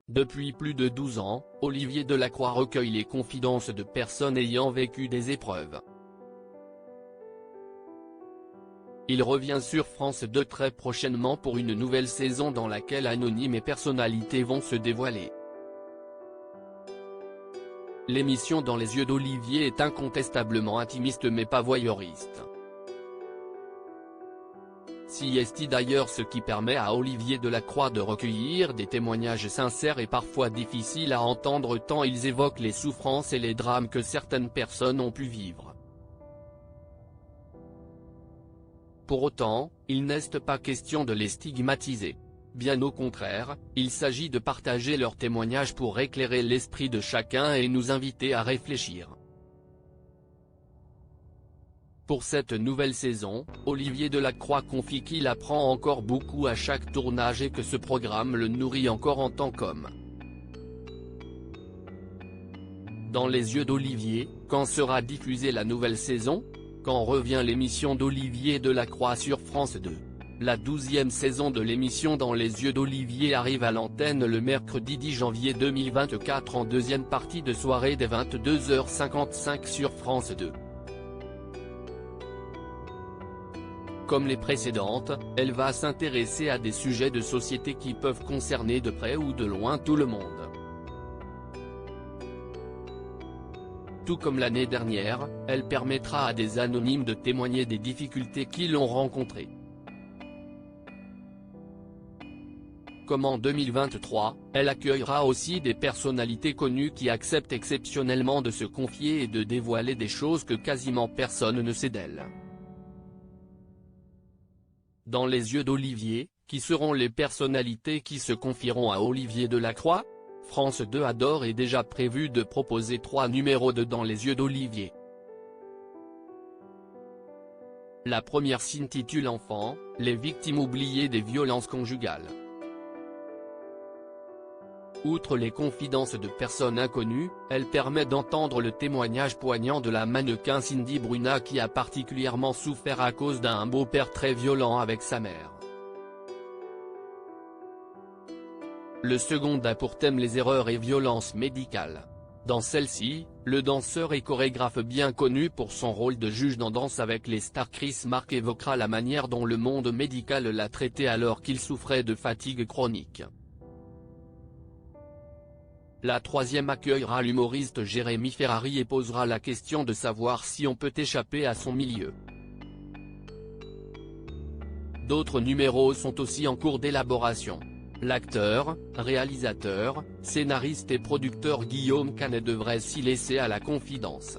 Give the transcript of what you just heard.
Depuis plus de 12 ans, Olivier Delacroix recueille les confidences de personnes ayant vécu des épreuves. Il revient sur France 2 très prochainement pour une nouvelle saison dans laquelle anonymes et personnalités vont se dévoiler. L'émission Dans les yeux d'Olivier est incontestablement intimiste mais pas voyeuriste. Si est d'ailleurs ce qui permet à Olivier Delacroix de recueillir des témoignages sincères et parfois difficiles à entendre tant ils évoquent les souffrances et les drames que certaines personnes ont pu vivre. Pour autant, il n'est pas question de les stigmatiser. Bien au contraire, il s'agit de partager leurs témoignages pour éclairer l'esprit de chacun et nous inviter à réfléchir. Pour cette nouvelle saison, Olivier Delacroix confie qu'il apprend encore beaucoup à chaque tournage et que ce programme le nourrit encore en tant qu'homme. Dans les yeux d'Olivier, quand sera diffusée la nouvelle saison ? Quand revient l'émission d'Olivier Delacroix sur France 2 ? La 12e saison de l'émission Dans les yeux d'Olivier arrive à l'antenne le mercredi 10 janvier 2024 en deuxième partie de soirée dès 22h55 sur France 2. Comme les précédentes, elle va s'intéresser à des sujets de société qui peuvent concerner de près ou de loin tout le monde. Tout comme l'année dernière, elle permettra à des anonymes de témoigner des difficultés qu'ils ont rencontrées. Comme en 2023, elle accueillera aussi des personnalités connues qui acceptent exceptionnellement de se confier et de dévoiler des choses que quasiment personne ne sait d'elles. Dans les yeux d'Olivier, qui seront les personnalités qui se confieront à Olivier Delacroix ? France 2 a d'ores et déjà prévu de proposer 3 numéros de Dans les yeux d'Olivier. La première s'intitule Enfants, les victimes oubliées des violences conjugales. Outre les confidences de personnes inconnues, elle permet d'entendre le témoignage poignant de la mannequin Cindy Bruna qui a particulièrement souffert à cause d'un beau-père très violent avec sa mère. Le second a pour thème les erreurs et violences médicales. Dans celle-ci, le danseur et chorégraphe bien connu pour son rôle de juge dans Danse avec les stars Chris Mark évoquera la manière dont le monde médical l'a traité alors qu'il souffrait de fatigue chronique. La troisième accueillera l'humoriste Jérémy Ferrari et posera la question de savoir si on peut échapper à son milieu. D'autres numéros sont aussi en cours d'élaboration. L'acteur, réalisateur, scénariste et producteur Guillaume Canet devrait s'y laisser à la confidence.